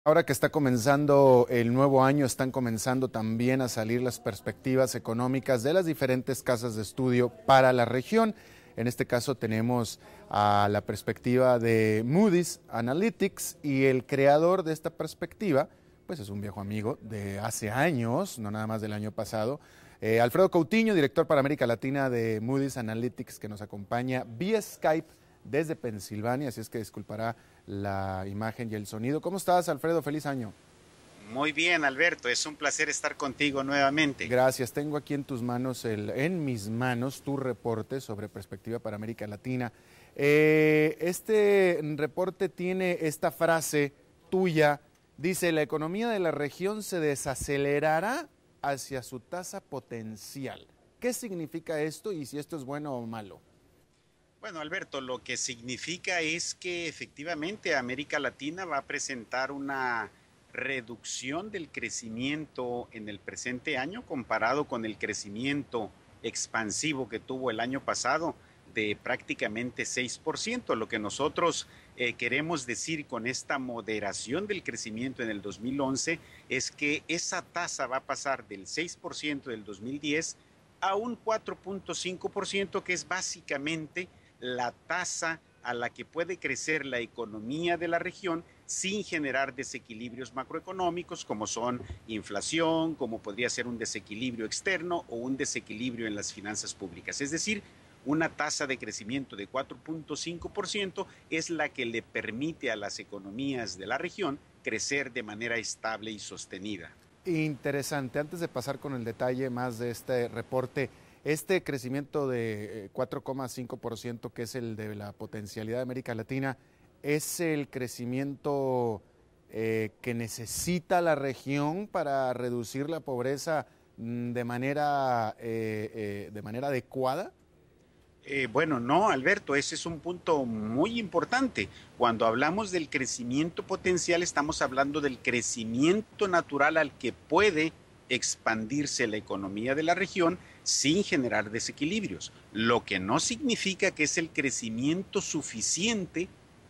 Ahora que está comenzando el nuevo año, están comenzando también a salir las perspectivas económicas de las diferentes casas de estudio para la región. En este caso tenemos a la perspectiva de Moody's Analytics y el creador de esta perspectiva, pues es un viejo amigo de hace años, no nada más del año pasado, Alfredo Coutinho, director para América Latina de Moody's Analytics, que nos acompaña vía Skype desde Pensilvania, así es que disculpará la imagen y el sonido. ¿Cómo estás, Alfredo? Feliz año. Muy bien, Alberto, es un placer estar contigo nuevamente. Gracias. Tengo aquí en mis manos tu reporte sobre perspectiva para América Latina. Este reporte tiene esta frase tuya, dice: la economía de la región se desacelerará hacia su tasa potencial. ¿Qué significa esto y si esto es bueno o malo? Bueno, Alberto, lo que significa es que efectivamente América Latina va a presentar una reducción del crecimiento en el presente año comparado con el crecimiento expansivo que tuvo el año pasado de prácticamente 6%. Lo que nosotros queremos decir con esta moderación del crecimiento en el 2011 es que esa tasa va a pasar del 6% del 2010 a un 4.5%, que es básicamente la tasa a la que puede crecer la economía de la región sin generar desequilibrios macroeconómicos como son inflación, como podría ser un desequilibrio externo o un desequilibrio en las finanzas públicas. Es decir, una tasa de crecimiento de 4.5% es la que le permite a las economías de la región crecer de manera estable y sostenida. Interesante. Antes de pasar con el detalle más de este reporte, este crecimiento de 4,5%, que es el de la potencialidad de América Latina, ¿es el crecimiento que necesita la región para reducir la pobreza de manera adecuada? Bueno, no, Alberto, ese es un punto muy importante. Cuando hablamos del crecimiento potencial, estamos hablando del crecimiento natural al que puede expandirse la economía de la región sin generar desequilibrios, lo que no significa que es el crecimiento suficiente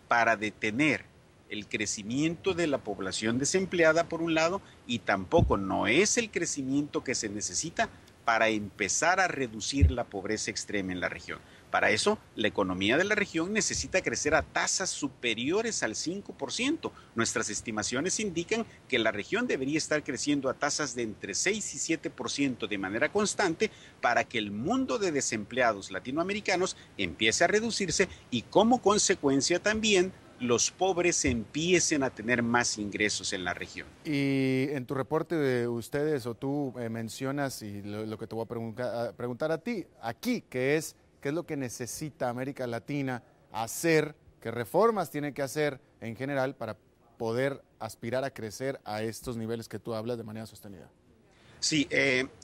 para detener el crecimiento de la población desempleada por un lado, y tampoco no es el crecimiento que se necesita para empezar a reducir la pobreza extrema en la región. Para eso, la economía de la región necesita crecer a tasas superiores al 5%. Nuestras estimaciones indican que la región debería estar creciendo a tasas de entre 6 y 7% de manera constante para que el mundo de desempleados latinoamericanos empiece a reducirse y como consecuencia también los pobres empiecen a tener más ingresos en la región. Y en tu reporte ustedes o tú mencionas, y lo que te voy a preguntar a ti, aquí, ¿qué es lo que necesita América Latina hacer, qué reformas tiene que hacer en general para poder aspirar a crecer a estos niveles que tú hablas de manera sostenida? Sí,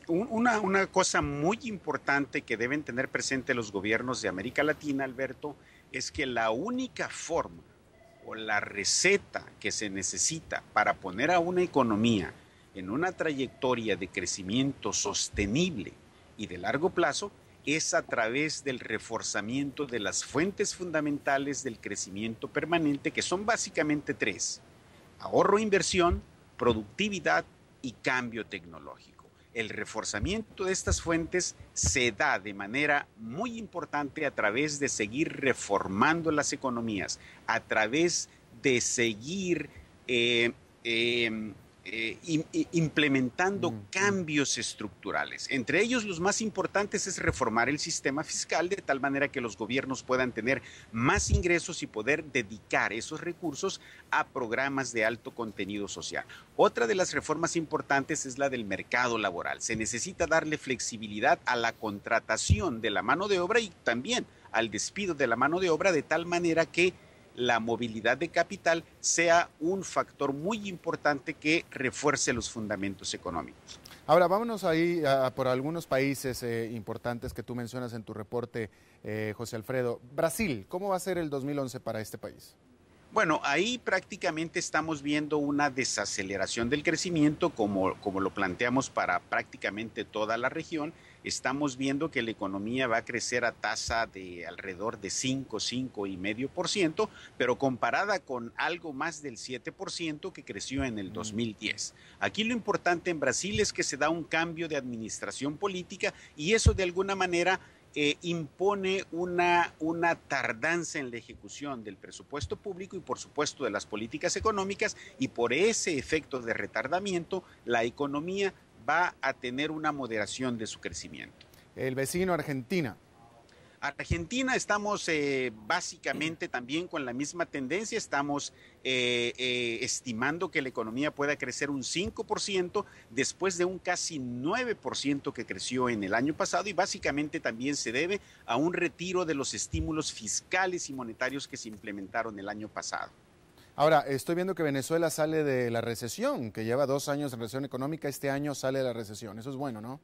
una cosa muy importante que deben tener presente los gobiernos de América Latina, Alberto, es que la única forma o la receta que se necesita para poner a una economía en una trayectoria de crecimiento sostenible y de largo plazo es a través del reforzamiento de las fuentes fundamentales del crecimiento permanente, que son básicamente tres: ahorro e inversión, productividad y cambio tecnológico. El reforzamiento de estas fuentes se da de manera muy importante a través de seguir reformando las economías, a través de seguir implementando cambios estructurales. Entre ellos, los más importantes es reformar el sistema fiscal de tal manera que los gobiernos puedan tener más ingresos y poder dedicar esos recursos a programas de alto contenido social. Otra de las reformas importantes es la del mercado laboral. Se necesita darle flexibilidad a la contratación de la mano de obra y también al despido de la mano de obra, de tal manera que la movilidad de capital sea un factor muy importante que refuerce los fundamentos económicos. Ahora, vámonos ahí por algunos países importantes que tú mencionas en tu reporte, José Alfredo. Brasil, ¿cómo va a ser el 2011 para este país? Bueno, ahí prácticamente estamos viendo una desaceleración del crecimiento como lo planteamos para prácticamente toda la región. estamos viendo que la economía va a crecer a tasa de alrededor de 5,5%, pero comparada con algo más del 7% que creció en el 2010. Aquí lo importante en Brasil es que se da un cambio de administración política y eso de alguna manera impone una tardanza en la ejecución del presupuesto público y por supuesto de las políticas económicas, y por ese efecto de retardamiento la economía va a tener una moderación de su crecimiento. El vecino Argentina. Argentina estamos básicamente también con la misma tendencia, estamos estimando que la economía pueda crecer un 5% después de un casi 9% que creció en el año pasado, y básicamente también se debe a un retiro de los estímulos fiscales y monetarios que se implementaron el año pasado. Ahora, estoy viendo que Venezuela sale de la recesión, que lleva 2 años de recesión económica, este año sale de la recesión. Eso es bueno, ¿no?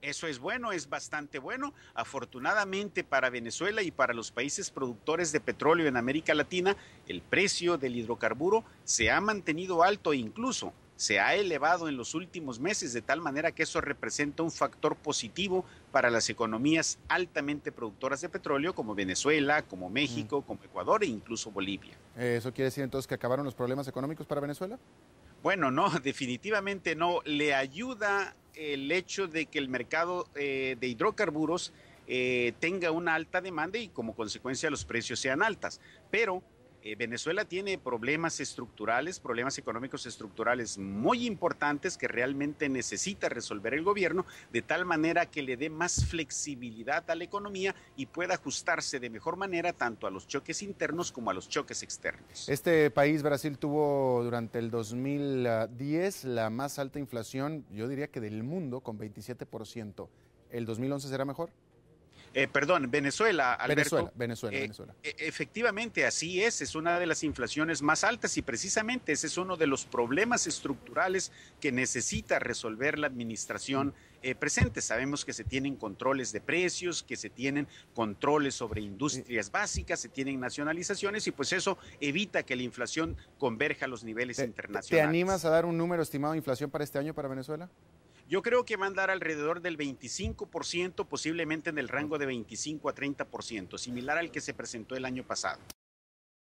Eso es bueno, es bastante bueno. Afortunadamente para Venezuela y para los países productores de petróleo en América Latina, el precio del hidrocarburo se ha mantenido alto e incluso se ha elevado en los últimos meses, de tal manera que eso representa un factor positivo para las economías altamente productoras de petróleo como Venezuela, como México, como Ecuador e incluso Bolivia. ¿Eso quiere decir entonces que acabaron los problemas económicos para Venezuela? Bueno, no, definitivamente no. Le ayuda el hecho de que el mercado de hidrocarburos tenga una alta demanda y como consecuencia los precios sean altas. Pero Venezuela tiene problemas estructurales, problemas económicos estructurales muy importantes que realmente necesita resolver el gobierno, de tal manera que le dé más flexibilidad a la economía y pueda ajustarse de mejor manera tanto a los choques internos como a los choques externos. Este país, Brasil, tuvo durante el 2010 la más alta inflación, yo diría que del mundo, con 27%. ¿El 2011 será mejor? Perdón, Venezuela, Alberto. Venezuela. Efectivamente, así es una de las inflaciones más altas y precisamente ese es uno de los problemas estructurales que necesita resolver la administración presente. Sabemos que se tienen controles de precios, que se tienen controles sobre industrias básicas, se tienen nacionalizaciones y pues eso evita que la inflación converja a los niveles internacionales. ¿Te animas a dar un número estimado de inflación para este año para Venezuela? Yo creo que va a andar alrededor del 25%, posiblemente en el rango de 25 a 30%, similar al que se presentó el año pasado.